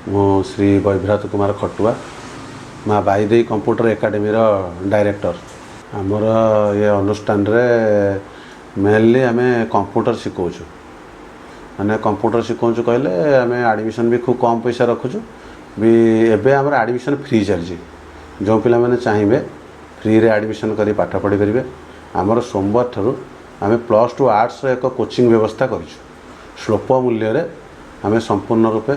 मु श्री वैभ्रात कुमार खटुआ माँ बाईदेई computer academy director. आमर ये अनुष्ठान रे मेनली आम कंप्यूटर शिखौचु माने कंप्यूटर शिखौचु कहले आम एडमिशन भी खूब कम पैसा रखुचु भी एबे आमर एडमिशन फ्री चलछि जो पिला माने चाहिए फ्री रे एडमिशन करी पाठ पढ़ी करेंगे। आमर सोमवार ठारू आम +2 आर्ट्स एक कोचिंग व्यवस्था करिछु स्लोप मूल्य रे आम संपूर्ण रूपे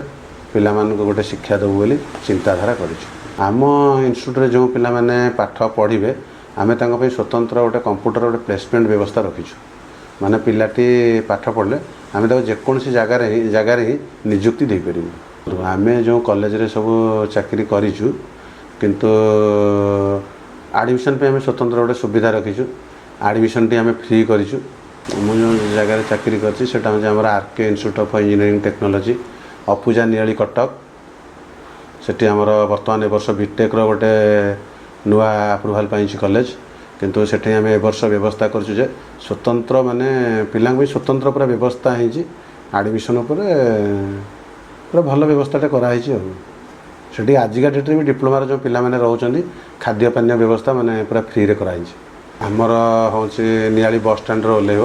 पिला मानक गोटे शिक्षा देबु बोली चिंताधारा करिछु। आम इन्स्टिट्यूट रे जो पिला माने पाठ पढ़िबे आम तांको स्वतंत्र गोटे कंप्यूटर गोटे प्लेसमेंट व्यवस्था रखिछु माने पिलाटी पाठ पढ़ले आम जेकोसी जगार ही निजुक्ति दे पारिबु। आम जो कॉलेज रे सब चाकरी करिछु किंतु एडमिशन पे आम स्वतंत्र गोटे सुविधा रखिछु। एडमिशन टी आम फ्री करिछु। मु जो जगार चाकरी करछि सेटा हजे हमर R K institute of engineering technology अपूजा नियाली कटक। सेठी हमर वर्तमान ए वर्ष बीटेक रो गोटे नुआ अप्रूवाल पाइछि कॉलेज किंतु सेठी आम ए वर्ष व्यवस्था करछु जे स्वतंत्र माने पिलांग भी स्वतंत्र पूरा व्यवस्था हेछि एडमिशन ऊपर पूरा भल व्यवस्थाटे कराई। सेठी आजिका डेट्रे भी डिप्लोमार जो पिला माने रहउछन्ती खाद्य पानीय व्यवस्था माने पूरा फ्री रे कराई। आमर हूँ नियाली बस स्टैंड ओह्लैब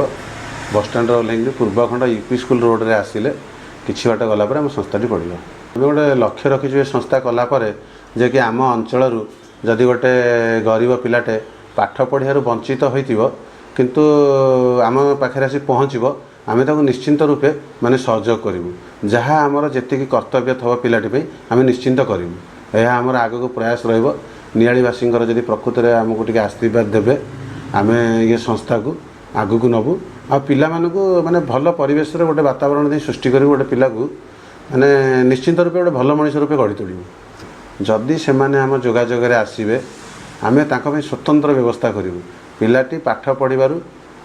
बस स्टैंड ओह्लैक पूर्वखंड यूपी स्कूल रोड रे आसिले किछि बाट गलापर आम संस्थाटी पड़ो आम गोटे लक्ष्य रखीचु संस्था कलापर जे कि आम अंचल जदि गोटे गरीब पिलाटे पाठ पढ़ियार वंचित होइतिबो किंतु आम पाखे आसी पहुँचब आम ताको निश्चिंत रूपे माने सहयोग करूँ जहाँ आमर जी कर्तव्य थब पिलाटी आम निश्चिंत करूँ। यह आमर आग को प्रयास रहिबो नियालीवासी जदि प्रकृत में आमको टिके आशीर्वाद देवे आम ये संस्था को आगू को नबू आ पिला मानकु माने भल परिवेश रे गोटे वातावरण दे सृष्टि करी गोटे पिला को माने निश्चिंत रूपे गोटे भल मनुष्य रूपे गढ़ी तोड़ू। जदि से माने आम जोगाजोग रे आसीबे आमे तांको पे स्वतंत्र व्यवस्था करूँ पिलाटी पाठ पढ़िबारु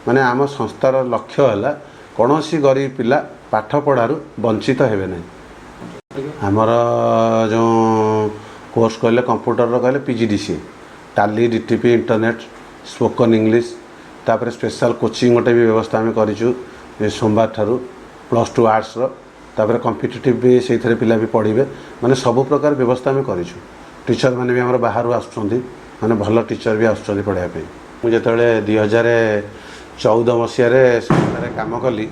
माने आम संस्थार लक्ष्य है कौनसी गरीब पिला पाठ पढ़ारू वंचित हेबे नहीं। आमर जो कोर्स कहले कंप्यूटर कहले पीजीडीसी टाली डीटीपी इंटरनेट स्पोकन इंग्लिश तापर स्पेशल कोचिंग गोटे भी व्यवस्था आम करिछु सोमवार ठारू +2 आर्ट्स तापर कॉम्पिटिटिव भी से पिला भी पढ़िबे माने सब प्रकार व्यवस्था आम करिछु। टीचर माने भी हमर बाहर आसुछन्ती माने भल टीचर भी आसुछन्ती पढ़ाया पे। मु जेतेबेले 2014 मसीह काम कली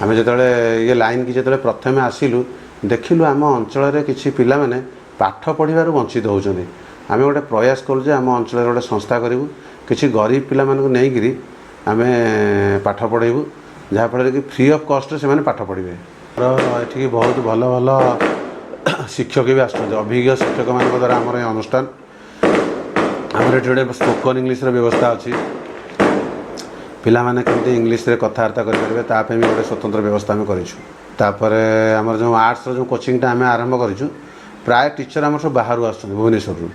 आम जेतेबेले ये लाइन की जेतेबेले प्रथमे आसिलु देखिलु आम अंचल किछि पिला माने पाठ पढ़िबारु वंचित होउछन्ती। आम गोटे प्रयास करूँ आम अंचल गोटे संस्था करूँ किसी गरीब पिला मानक नेइकिरी आम पाठ पढ़ेबू जहाँफल कि फ्री ऑफ कॉस्ट से पाठ पढ़े। ये बहुत भल भल शिक्षक भी आसुच्च अभिज्ञ शिक्षक मान द्वारा आमर ये अनुष्ठान आमर ये गोटे स्पोकन इंग्लिश व्यवस्था अच्छी पिला माने केमती इंग्लिश रे कथबार्ता करेंगे तापे भी गोटे स्वतंत्र व्यवस्था आम कर। आमर जो आर्ट्स जो कोचिंगटा आम आरंभ करूँ प्राय टीचर आम सब बाहर आस भुवनेश्वर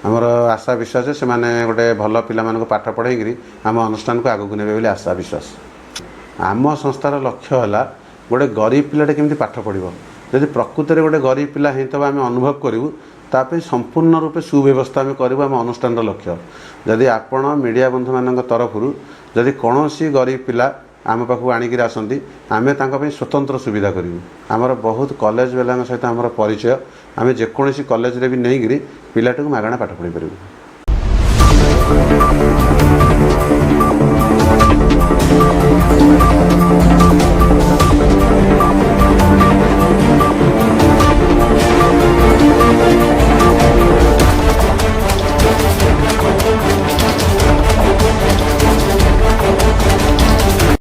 आमर आशा विश्वास से माने गोटे भल पिला मानक पाठ पढ़ाई आम अनुष्ठान को आगू नेबे बोली आशा विश्वास। आम संस्थार लक्ष्य है गोटे गरीब पिलाटे केमती पाठ पढ़ो जदि प्रकृत में गोटे गरीब पिला होता आम अनुभव करूँ ताप संपूर्ण रूपे सुव्यवस्था आम करूँ आम अनुष्ठान लक्ष्य। जदि आपण मीडिया बंधु मान तरफ जदि कौन गरीब पिला आम पाखु आणिक आसती आम स्वतंत्र सुविधा करूँ। आमर बहुत कॉलेज वाला सहित आमर परिचय आम जेकोसी कॉलेज रे भी नहीं पिलाटी को मागणा पाठ पढ़ी पारूँ।